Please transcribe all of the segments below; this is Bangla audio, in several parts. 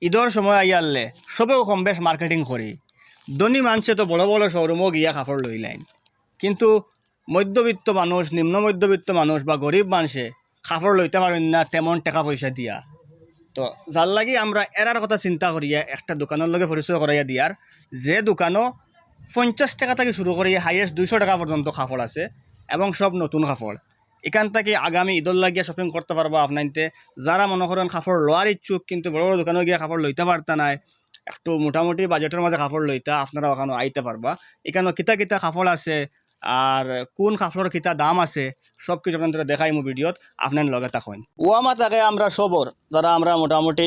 ঈদর সময় আইয়ারলে সবেও কম বেশ মার্কেটিং করি। ধনী মানুষে তো বড় বড় শোরুমও গিয়া কাপড় লইলেন, কিন্তু মধ্যবিত্ত মানুষ, নিম্ন মধ্যবিত্ত মানুষ বা গরিব মানুষে কাপড় লইতে পারেন না তেমন টাকা পয়সা দিয়া। তো যার লাগি আমরা এরার কথা চিন্তা করিয়া একটা দোকানের লগে পরিচয় করাইয়া দিয়ার, যে দোকানও 50 টাকা থেকে শুরু করিয়া হাইয়েস্ট 200 টাকা পর্যন্ত কাপড় আছে এবং সব নতুন কাপড়। এখান থেকে আগামী ঈদর লাগিয়া শপিং করতে পারবো আপনাইতে। যারা মনে করেন কাপড় লওয়ার ইচ্ছুক কিন্তু বড় বড় দোকানে গিয়ে কাপড় লইতে পারতা নাই, একটু মোটামুটি বাজেটের মাঝে কাপড় লইতা, আপনারা ওখানে আইতে পারবা। এখানে কিতা কিতা কাপড় আছে আর কোন কাপড়ের কিতা দাম আছে সব কিছু আপনাদের দেখাই মো ভিডিওত, আপনার লগে থাকেন। ও আমার তাকে আমরা সবর যারা আমরা মোটামুটি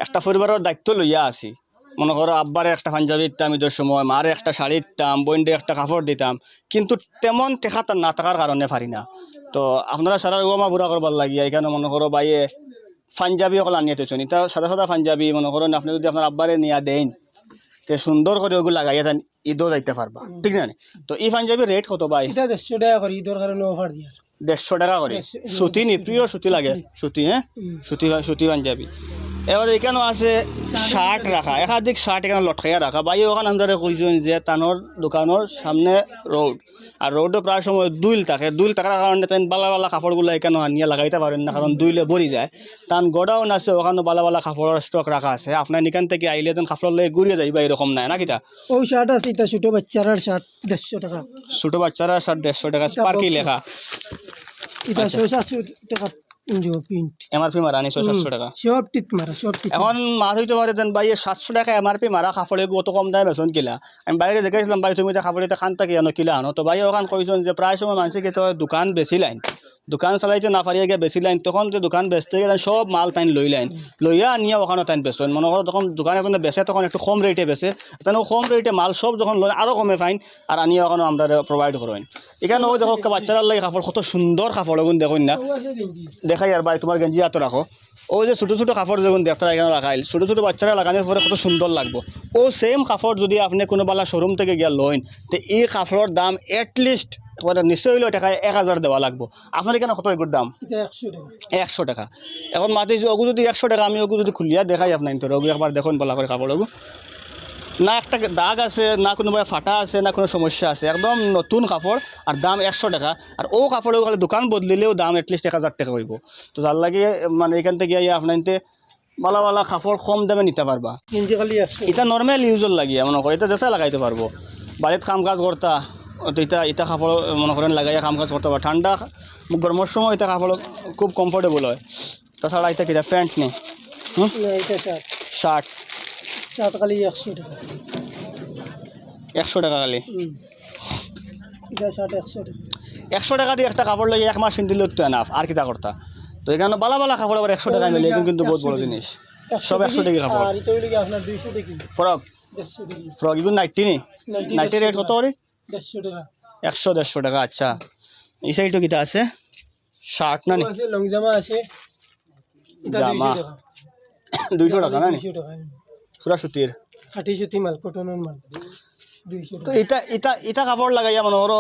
একটা পরিবারের দায়িত্ব লইয়া আছি। মনে করো আব্বারে একটা পাঞ্জাবি দিতাম ঈদের সময়, মারে একটা শাড়ি দিতাম, বোনডে একটা কাপড় দিতাম, কিন্তু তেমন টেকা না থাকার কারণে পারি না। তো আপনারা সারা ওমা বুড়া করবার লাগিয়া এখানে মনে করো বাইয়ে পাঞ্জাবি অকল আনিয়ে তেছেন। এটা সাদা সাদা পাঞ্জাবি মনে করেন আপনি যদি আপনার আব্বারে নিয়ে দেন তে সুন্দর করে ওগুলো লাগাইয়া দেন, ঈদও যাইতে পারবা, ঠিক না? তো এই পাঞ্জাবির রেট কত ভাই? এটা 150 টাকা করে ঈদের কারণে অফার দিয়া। 150 টাকা করে সুতি নি, প্রিয় সুতি লাগে, সুতি, হ্যাঁ সুতি পাঞ্জাবি। এবার এখানেও আছে শার্ট রাখা, একাধিক শার্ট এখানে লটকাইয়া রাখা। ভাই ওখানে আমরা কইছেন যে তানোর দোকানের সামনে রোড, আর রোডে প্রায় সময় দুইল থাকে, দুইল থাকার কারণে তাই বালা বালা কাপড়গুলো এখানে আনিয়ে লাগাইতে পারেন না, কারণ দুইলে ভরি যায়। তান গোডাউন আছে, ওখানে বালা বালা কাপড়ের স্টক রাখা আছে। আপনার এখান থেকে আইলে যেন কাপড় লেগে ঘুরিয়ে যাইবা, এরকম নাই না কিতা? ওই শার্ট আছে, এটা ছোট বাচ্চার শার্ট 150 টাকা। ছোট বাচ্চারা শার্ট 150 টাকা, স্পার্কি লেখা। এটা 700 টাকা প্রিন্ট, এমআরপি মারা নি 700 টাকা। সব টিট মারা, সব টিট। এখন মাছ হইতে পারে যেন ভাই 700 টাকা এমআরপি মারা কাপড়ে অত কম দামে বেচন কিলা। আমি বাইরে দেখাইছিলাম ভাই তুমি কাপড় এটা খান থাকি আনো কিলা আনো। তো ভাই ওখান কইছেন যে প্রায় সময় মানুষকে কি দোকান বেশি লাইন, দোকান চালাইতে না পারিয়া গিয়ে বেশি লাইন, তখন তো দোকান বেচতে গেলে সব মাল তাইন লই লাইন লইয়া নিয়ে ওখানে তাইন বেচেন। মনে করো তখন দোকানে যখন বেচে তখন একটু কম রেটে বেচে, তেন কম রেটে মাল সব যখন লয় আরও কমে ফাইন আর আনিয়ে ওখানে আমরা প্রোভাইড করেন। এখানে ওই দেখো বাচ্চারা লাগে কাপড়, কত সুন্দর কাপড় এখন দেখুন না, দেখাই আর ভাই তোমার গেঞ্জি হাতে রাখো। ও যে ছোটো ছোটো কাপড় যখন দেখতে এখানে রাখাইল, ছোটো ছোটো বাচ্চারা লাগানোর পরে কত সুন্দর লাগবো। ও সেম কাপড় যদি আপনি কোনো বালা শোরুম থেকে গিয়া লইন, তো এই কাপড়ের দাম এটলিস্ট নিশ্চয় হইলেও টাকা 1000 দেওয়া লাগবো। আপনার এখানে কত এগুলোর দাম? 100 টাকা। এখন মাতি ওগু যদি 100 টাকা, আমি ওগু যদি খুলিয়া দেখাই আপনার তো ওগু একবার দেখুন বলা করে কাপড় ওগু, না একটা দাগ আছে, না কোনো ফাটা আছে, না কোনো সমস্যা আছে, একদম নতুন কাপড় আর দাম 100 টাকা। আর ও কাপড়েও খালি দোকান বদলিলেও দাম এটলিস্ট 1000 টাকা হইব। তো যার লাগে মানে এখান থেকে আপনাইতে বালা বালা কাপড় কম দামে নিতে পারবা। এটা নর্মাল ইউজর লাগিয়ে মনে করে এটা যেসা লাগাইতে পারবো, বাড়িতে কাম কাজ করতা তো এটা কাপড় মনে করেন লাগাইয়া কাম কাজ করতে পারবো। ঠান্ডা গরমের সময় এটা কাপড় খুব কমফোর্টেবল হয়। তাছাড়া এটা কিটা প্যান্ট নেই, শার্ট খালি 100 টাকা। 100 টাকা খালি, এটা শার্ট 100 টাকা। 100 টাকা দিয়ে একটা কাপড় লাগে 1 মাস পিন্ধিলে তো এনাফ, আর কিতা করতা। তো এখানে বালা বালা কাপড় আবার 100 টাকা মিলে কিন্তু বহুত বড় জিনিস, সব 100 টাকা কাপড়। আর এটা হইলে আপনার 200 টাকা ফ্রক, 150 টাকা ফ্রক এগুলো নাইটি নি, নাইটি রেট কত করে? 150 টাকা। 100-150 টাকা। আচ্ছা এই সাইডও কিটা আছে? শার্ট না নি, আছে লং জামা আছে, এটা 200 জামা টাকা। 200 টাকা না নি, 200 টাকা। পুরা সুতির, খাঁটি সুতি মাল, কটনের মাল 200 তো টাকা। এটা কাপড় লাগাইয়া মনে করো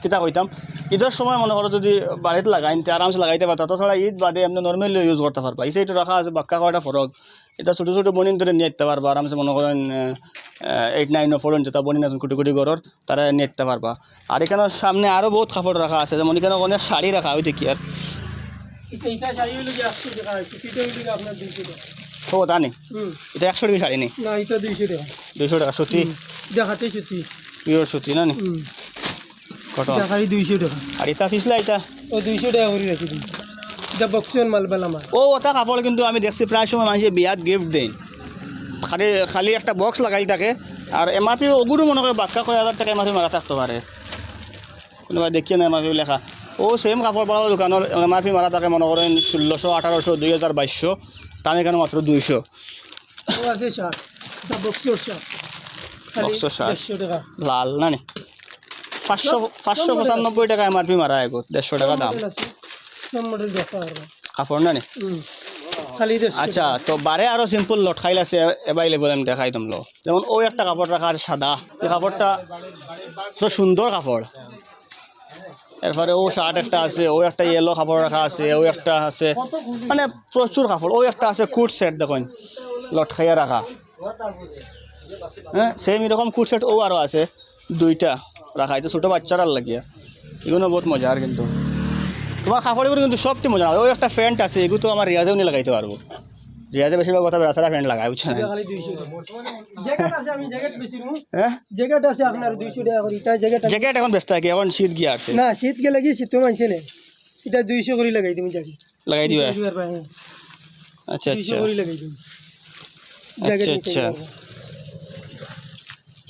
কিতা কইতাম ঈদের সময় মনে করো যদি বাড়িতে লাগাইন আরামসে লাগাইতে পারতা। তাছাড়া ঈদ বাদে এমনি নর্মালি ইউজ করতে পারবা। এই সাইডে রাখা আছে বাক্কা কয়টা ফরক, এটা ছোটো ছোটো বনিন ধরে নিয়ে যেতে পারবা আরামসে। মনে করেন 8-9 ফলন যেটা বনিন আছে কুটি কুটি ঘরের, তারা নিয়ে যেতে পারবা। আর এখানে সামনে আরও বহুত কাপড় রাখা আছে, যেমন এখানে অনেক শাড়ি রাখা হয় দেখি। আর এটা শাড়ি হইলে 100 টাকা, সুতিটা হইলে আপনার 200 টাকা। ও তা নেই, এটা 100 টাকা শাড়ি নেই, না এটা 200 টাকা। 200 টাকা সুতি, এটা খাঁটি সুতি পিওর সুতি না নি, কটন। এটা খালি 200 টাকা। আর এটা পিছলা এটা ও 200 টাকা করে রাখি দিন। এটা বক্সন মাল বেলা মাল। ও ওটা কাপড় কিন্তু আমি দেখছি প্রায় সময় মানুষের বিয়াত গিফট দেয়, খালি খালি একটা বক্স লাগাই থাকে। আর এমআরপি ওগুলো মনে করে বাক্কা 1000 টাকা এমআরপি মারা থাকতে পারে, কোনোবা দেখিয়ে না এমআরপি লেখা। ও সেম কাপড় পাওয়া দোকানের এমআরপি মারা থাকে মনে করেন 1600, 1800, 2000, 2200, তার এখানে মাত্র 200। ও আছে শার্ট, এটা বক্সর শার্ট, খালি বক্সর শার্ট 150 টাকা। লাল না নি, 595 টাকা এমআরপি মারা এগো, 150 টাকা দাম। সব মডেল দেখা পারবে কাপড় না নি, খালি 150 আচ্ছা। তো বারে আরও সিম্পল লটকাইল আছে অ্যাভেলেবল, আমি দেখাই তোমলো। যেমন ওই একটা কাপড় রাখা আছে সাদা, এই কাপড়টা তো সুন্দর কাপড়, এরপরে ও শার্ট একটা আছে, ও একটা ইয়েলো কাপড় রাখা আছে, ও একটা আছে, মানে প্রচুর কাপড়। ও একটা আছে কুট সেট দেখুন লটকাইয়া রাখা, হ্যাঁ সেম এরকম কুট সেট ও আরও আছে দুইটা রাখা, এটা ছোটো বাচ্চারা লাগিয়া, এগুলো বহুত মজার। কিন্তু তোমার কাপড়গুলো কিন্তু সবটি মজা। ওই একটা প্যান্ট আছে, এগুলো তো আমার রিয়াজেও নিয়ে লাগাইতে পারবো। রিয়াজে বেশিরভাগ কথা রাস্তাটা প্যান্ট লাগায়, বুঝছেন? খালি 200 জ্যাকেট আছে, আমি জ্যাকেট বেশি নু, হ্যাঁ জ্যাকেট আছে আপনার 200 টাকা করে। এটা জ্যাকেট জ্যাকেট এখন ব্যস্ত থাকে, এখন শীত গিয়ে আছে, না শীত গেলে কি শীত মানছে না, এটা 200 করে লাগাই তুমি জ্যাকেট লাগাই দিবে। হ্যাঁ আচ্ছা 200 আচ্ছা করে লাগাই তুমি আচ্ছা জ্যাকেট আচ্ছা।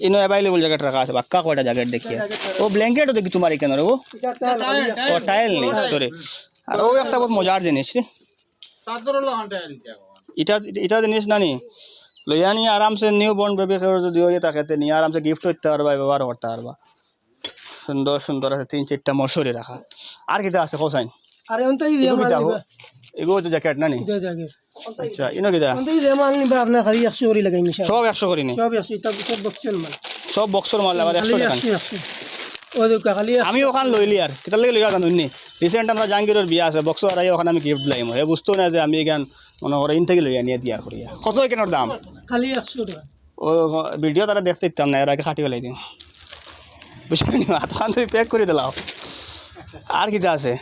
ইনো অ্যাভেলেবল জ্যাকেট রাখা আছে, বাক্কা কয়টা জ্যাকেট দেখিয়া। ও ব্ল্যাঙ্কেটও দেখি তোমার এখানে ও, এটা টাল ও টাইল নেই সরি। আর ও একটা বহুত মজার জিনিস রে, এটা এটা জিনিস না নি লইয়া নিয়ে আরামসে নিউ বর্ন বেবি কেউ যদি হয়ে থাকে তে নিয়ে আরামসে গিফট করতে পারবা, ব্যবহার করতে পারবা। সুন্দর সুন্দর আছে, 3-4টা মশরি রাখা। আর কিটা আছে কোসাইন? আরে অন্তই দিয়ে এগো কিটা মাল হো, এগো তো জ্যাকেট না নি? এটা জ্যাকেট আচ্ছা ইনো কিটা অন্তই দিয়ে মাল নিবা আপনার খালি 100 করে লাগাই মিশা সব 100 করি নি? সব 100, এটা সব বক্সের মাল, সব বক্সর মাল আবার 100 খালি টাকা? 100 ও দেখো খালি আমি ওখান লইলি আর কিতার লাগে লইয়া জানুন নি। রিসেন্ট আমরা জাহাঙ্গীরের বিয়া আছে, বক্স আর ওখানে আমি গিফট লাইম, হে বুঝতো না যে আমি এখান মনে করে ইন থেকে লইয়া নিয়ে দিয়া করিয়া। কত এখানের দাম? খালি 100 টাকা। ও ভিডিও তারা দেখতে ইতাম না, এর আগে খাটি ফেলাই দিন, বুঝলি নি? তখন তুমি প্যাক করে দিলাও। আর কিতা আছে?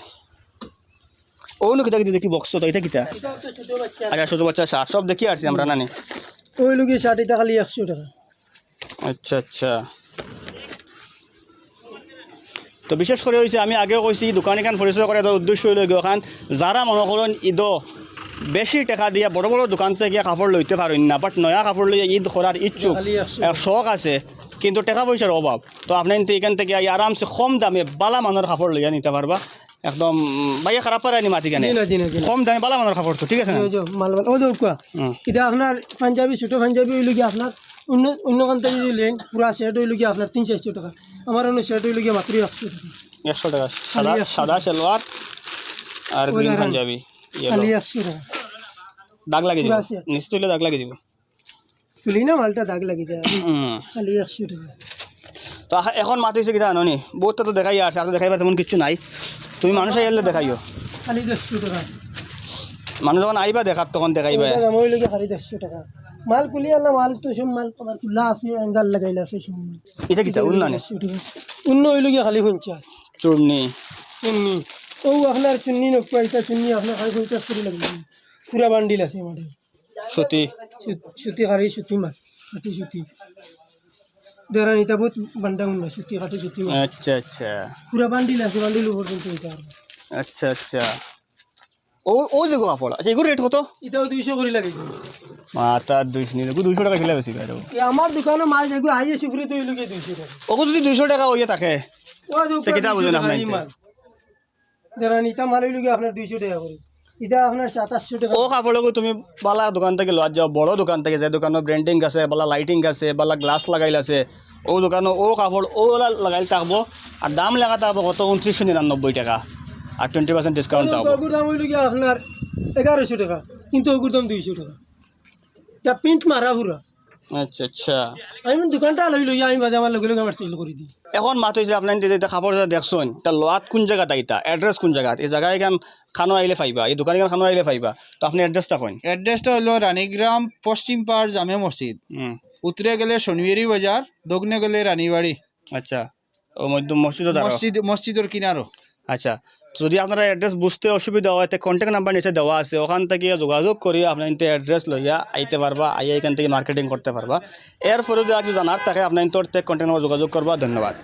ও নো কিতা কিতা দেখি বক্স, তো এটা কিতা? এটা তো ছোট বাচ্চা, আচ্ছা ছোটো বাচ্চা শার্ট সব দেখি আসছি আমরা নানি। ওই লোকে শার্ট এটা খালি 100 টাকা। আচ্ছা আচ্ছা। তো বিশেষ করে হয়েছে আমি আগেও কইছি দোকান এখান পরিচয় করে দেওয়ার উদ্দেশ্য হইল ওখান যারা মনে করেন ঈদও বেশি টাকা দিয়ে বড় বড় দোকান থেকে কাপড় লইতে পারেন না, বাট নয়া কাপড় লইয়া ঈদ করার ইচ্ছুক, খালি 100 শখ আছে কিন্তু টাকা পয়সার অভাব, তো আপনি কিন্তু এখান থেকে আরামসে কম দামে বালা মানের কাপড় লইয়া নিতে পারবা। একদম ভাইয়া খারাপ পারানি মাটি কেন, জি না জি না জি না। কম দামে বালা মানের কাপড়, তো ঠিক আছে না? ওই যে মাল ও দেখো কোয়া হুম। এটা আপনার পাঞ্জাবি ছোট পাঞ্জাবি হইল কি আপনার অন্য অন্য কান থেকে যদি লেন পুরা সেট হইল কি আপনার 300 টাকা, আমার অন্য সেট হইল কি মাত্র 100 টাকা। 100 টাকা সাদা খালি 100 সাদা সালোয়ার আর ওই গ্রিন দেখেন। পাঞ্জাবি, খালি ইয়েলো 100 টাকা দাগ লাগিয়ে দিব, পুরা set। নিশ্চিত হইলে দাগ লাগিয়ে দিব। তুলি না মালটা দাগ লাগি যায়, হুম। খালি 100 টাকা। তো এখন মাত হয়েছে কিনা জানি বহুতটা তো দেখাই আসছে, আর তো দেখাইবা তেমন কিছু নাই, তুমি মানুষ আইলে দেখাইও, খালি 100 টাকা। মানুষ যখন আইবা দেখাত তখন দেখাইবা। ওইটা দাম হইল কি খালি 100 টাকা। মাল কুলি আল্লাহ মাল তো সব মাল তোমার কুলা আছে অ্যাঙ্গাল লাগাইলা আছে সব মাল। এটা কিতা উন্নানি 100 টাকা। অন্য হইল কি খালি 50। চূর্ণি চুন্নি ও আপনার চুন্নি নকুয়া, এটা চুন্নি আপনার খালি 50 করে লাগবে। পুরা বান্ডিল আছে আমাদের সুতি, সুতি খালি সুতি মাল, খাটি সুতি দেরা নিতা বহুত বান্ডা উন্না সুতি খাটি সুতি মাল আচ্ছা আচ্ছা পুরা বান্ডিল আছে, বান্ডিল পর্যন্ত এটা আচ্ছা আচ্ছা। ও ও যে গো কাপড় আচ্ছা এগুলো রেট কত? এটাও 200 করে লাগাইছে। মাতা 200 নিলে 200 টাকা খিলা বেশি বাইরে। আমার দোকানে মাল যেগুলো আইয়ে সুফরি তো হইল কি 200 টাকা। ওকে যদি 200 টাকা হইয়া থাকে ও যে তে কিতা বুঝেন আপনার? মাল দেরা নিতা মাল হইল কি আপনার 200 টাকা করে, এটা আপনার 2700 টাকা। ও কাপড়কে তুমি বালা দোকান থেকে লওয়া যাও, বড় দোকান থেকে যে দোকানের ব্র্যান্ডিং আছে, বালা লাইটিং আছে, বালা গ্লাস লাগাইল আছে, ও দোকানে ও কাপড় ওলা লাগাইল থাকবো, আর দাম লাগা থাকবো কত 2999 টাকা, আর 20% ডিসকাউন্ট থাকবো। ওগুর দাম হইল কি আপনার 1100 টাকা, কিন্তু ওগুর দাম 200 টাকা। তা প্রিন্ট মারা পুরা। আচ্ছা আচ্ছা। আমি দোকানটা লই লই আমি বাজে আমার লগে লগে আমার সেল করে দিই। এখন মাত হয়েছে আপনার যে কাপড় যেটা দেখছেন তা লোয়াত কোন জায়গাত আইতা, অ্যাড্রেস কোন জায়গাত, এই জায়গায় এখান খানো আইলে পাইবা, এই দোকানে এখান খানো আইলে পাইবা, তো আপনি অ্যাড্রেসটা কইন। অ্যাড্রেসটা হলো রানীগ্রাম পশ্চিম পাড় জামে মসজিদ, উত্তরে গেলে শনিবারি বাজার, দক্ষিণে গেলে রানীবাড়ি। আচ্ছা ও মধ্য মসজিদ মসজিদের কিনারো। আচ্ছা, যদি আপনারা অ্যাড্রেস বুঝতে অসুবিধা হয় তো কন্ট্যাক্ট নাম্বার নিচে দেওয়া আছে, ওখান থেকে যোগাযোগ করি আপনার অ্যাড্রেস লইয়া আইতে পারবা, আইয়া এখান থেকে মার্কেটিং করতে পারবা। এরপরে যদি আজ জানার থাকে আপনার কন্ট্যাক্ট নাম্বার যোগাযোগ করবা। ধন্যবাদ।